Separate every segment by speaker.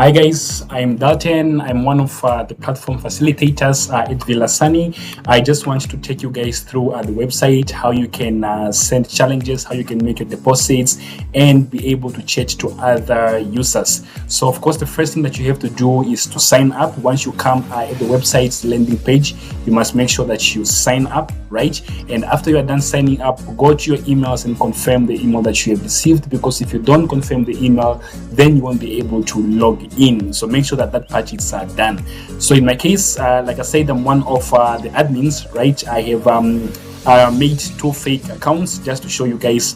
Speaker 1: Hi guys, I'm Dalton. I'm one of the platform facilitators at Villasani. I just want to take you guys through the website, how you can send challenges, how you can make your deposits, and be able to chat to other users. So of course, the first thing that you have to do is to sign up. Once you come at the website's landing page, you must make sure that you sign up, right? And after you are done signing up, go to your emails and confirm the email that you have received, because if you don't confirm the email, then you won't be able to log in. So make sure that that part is done. So in my case, like I said, I'm one of the admins, right? I have made 2 fake accounts just to show you guys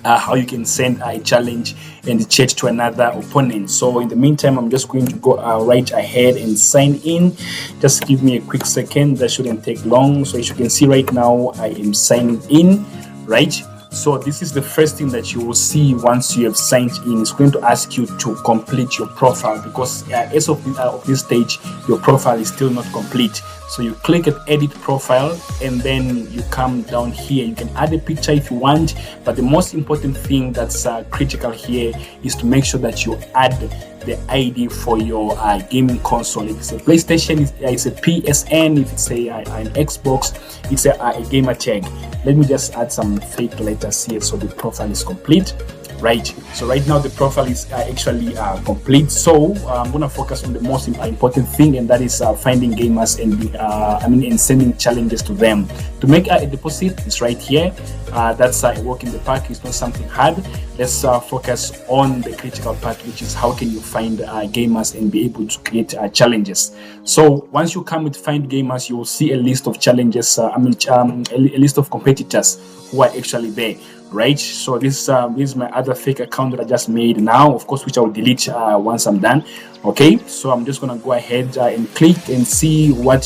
Speaker 1: how you can send a challenge and chat to another opponent. So in the meantime, I'm just going to go right ahead and sign in. Just give me a quick second. That shouldn't take long. So as you can see right now, I am signing in, right? So this is the first thing that you will see once you have signed in. It's going to ask you to complete your profile, because as of this stage, your profile is still not complete. So you click at edit profile, and then you come down here. You can add a picture if you want, but the most important thing that's critical here is to make sure that you add the ID for your gaming console. If it's a PlayStation, it's a PSN. If it's an Xbox, it's a gamer tag. Let me just add some fake letters here so the profile is complete. Right, so right now the profile is actually complete. So I'm gonna focus on the most important thing, and that is finding gamers and sending challenges to them. To make a deposit, it's right here. That's a walk in the park. It's not something hard. Let's focus on the critical part, which is how can you find gamers and be able to create challenges. So once you come with find gamers, you will see a list of challenges. A list of competitors who are actually there. Right, so this is my other fake account that I just made now, of course, which I will delete once I'm done. Okay, so I'm just gonna go ahead and click and see what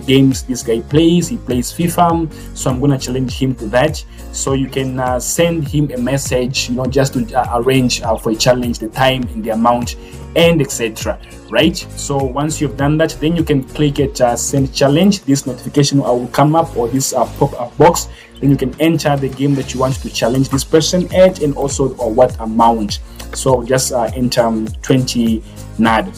Speaker 1: games this guy plays. He plays FIFA, so I'm gonna challenge him to that. So you can send him a message, just to arrange for a challenge, the time and the amount, and etc. Right, so once you've done that, then you can click at send challenge. This notification will come up, or this pop-up box. Then you can enter the game that you want to challenge this person at, and also what amount. So just enter 20 NAD,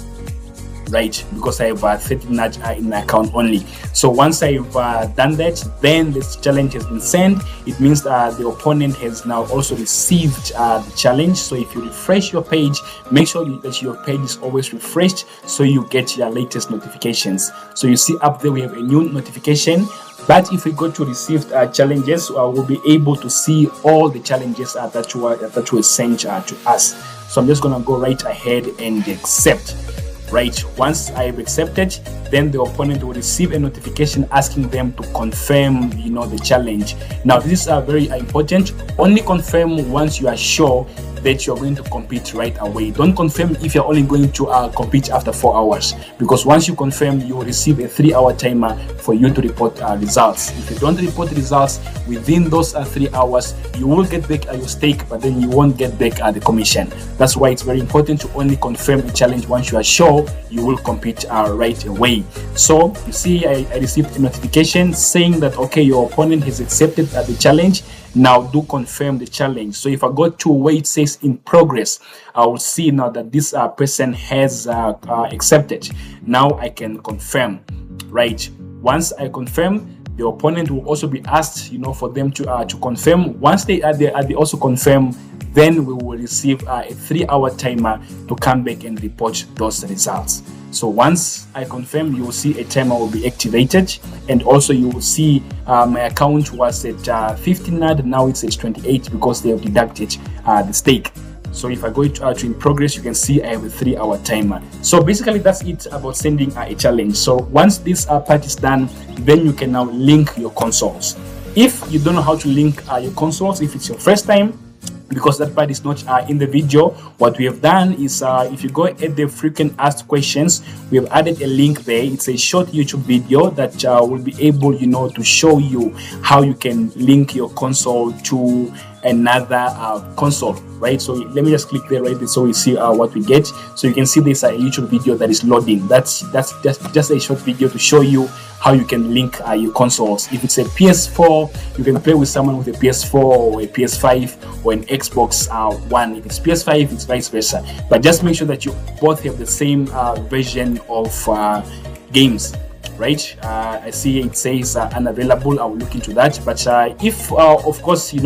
Speaker 1: right? Because I have 30 NAD in my account only. So once I've done that, then this challenge has been sent. It means that the opponent has now also received the challenge. So if you refresh your page, make sure that your page is always refreshed so you get your latest notifications. So you see up there we have a new notification. But if we go to received challenges, we'll be able to see all the challenges that were sent to us. So I'm just gonna go right ahead and accept. Right, once I've accepted, then the opponent will receive a notification asking them to confirm, the challenge. Now this is very important. Only confirm once you are sure that you're going to compete right away. Don't confirm if you're only going to compete after 4 hours, because once you confirm, you will receive a 3-hour timer for you to report results. If you don't report results within those 3 hours, you will get back your stake, but then you won't get back the commission. That's why it's very important to only confirm a challenge once you are sure you will compete right away. So you see, I received a notification saying that okay, your opponent has accepted the challenge. Now do confirm the challenge. So if I go to where it says in progress, I will see now that this person has accepted. Now I can confirm. Right, once I confirm, the opponent will also be asked, for them to confirm. Once they also confirm, then we will receive a 3-hour timer to come back and report those results. So once I confirm, you will see a timer will be activated, and also you will see my account was at 15 NAD, now it's at 28 because they have deducted the stake. So if I go to in progress, you can see I have a 3-hour timer. So basically that's it about sending a challenge. So once this part is done, then you can now link your consoles. If you don't know how to link your consoles, if it's your first time, because that part is not in the video, what we have done is if you go at the frequent asked questions, we have added a link there. It's a short YouTube video that will be able to show you how you can link your console to another console, right? So let me just click there, right? So we see what we get. So you can see this YouTube video that is loading. That's just a short video to show you how you can link your consoles. If it's a PS4, you can play with someone with a PS4 or a PS5 or an Xbox One. If it's PS5, it's vice versa. But just make sure that you both have the same version of games. Right, I see it says unavailable. I will look into that. But if, of course, you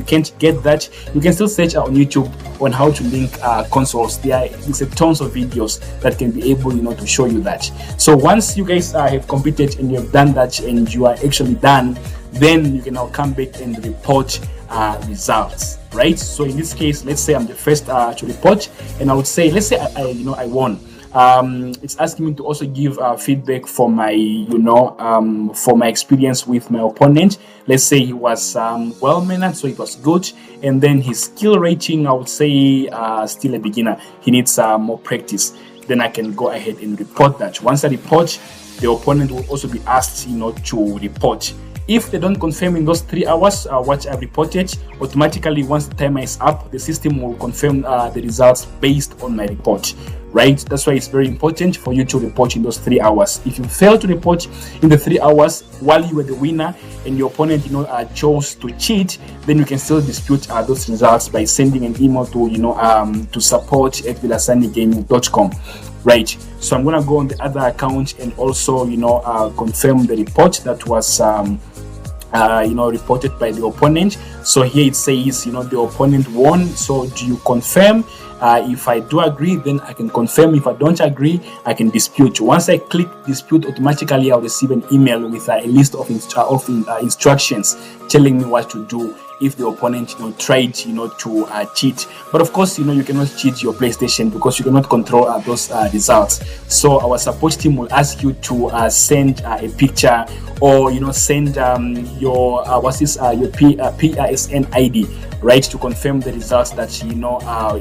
Speaker 1: can't get that, you can still search on YouTube on how to link consoles. There is tons of videos that can be able, to show you that. So once you guys have completed and you have done that and you are actually done, then you can now come back and report results. Right. So in this case, let's say I'm the first to report, and I would say, let's say I won. It's asking me to also give feedback for my for my experience with my opponent. Let's say he was well mannered, so it was good, and then his skill rating, I would say still a beginner. He needs more practice. Then I can go ahead and report that. Once I report, the opponent will also be asked to report. If they don't confirm in those 3 hours what I've reported, automatically once the timer is up, the system will confirm the results based on my report. Right? That's why it's very important for you to report in those 3 hours. If you fail to report in the 3 hours while you were the winner and your opponent chose to cheat, then you can still dispute those results by sending an email to support@villassanigaming.com. Right, so I'm gonna go on the other account and also confirm the report that was reported by the opponent. So here it says the opponent won. So do you confirm? If I do agree, then I can confirm. If I don't agree, I can dispute. Once I click dispute, automatically I'll receive an email with a list of instructions telling me what to do if the opponent tried to cheat. But of course you cannot cheat your PlayStation because you cannot control those results. So our support team will ask you to send a picture or send your PRSN ID, right, to confirm the results that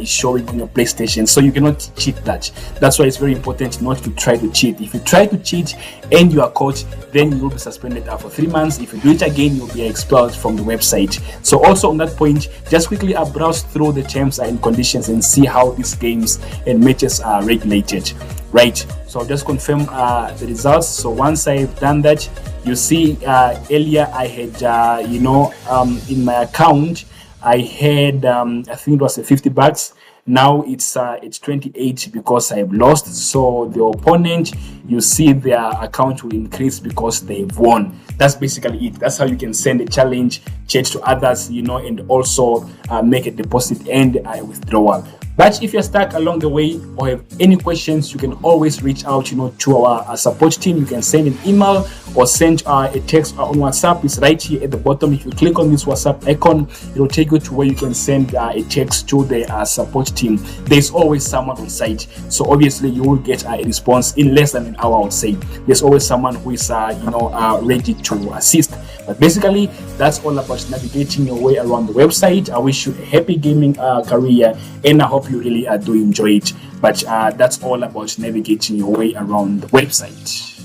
Speaker 1: is showing on your PlayStation. So you cannot cheat that. That's why it's very important not to try to cheat. If you try to cheat and you are caught, then you will be suspended for 3 months. If you do it again, you'll be expelled from the website. So also on that point, just quickly browse through the terms and conditions and see how these games and matches are regulated. Right, so I'll just confirm the results. So once I've done that, you see earlier I had in my account I had I think it was $50. Now it's 28 because I've lost. So the opponent, you see their account will increase because they've won. That's basically it. That's how you can send a challenge chat to others, and also make a deposit and a withdrawal. But if you're stuck along the way or have any questions, you can always reach out, to our support team. You can send an email or send a text on WhatsApp. It's right here at the bottom. If you click on this WhatsApp icon, it will take you to where you can send a text to the support team. There's always someone on site. So obviously you will get a response in less than an hour, I would say. There's always someone who is, ready to assist. But basically, that's all about navigating your way around the website. I wish you a happy gaming career, and I hope you really do enjoy it. But that's all about navigating your way around the website.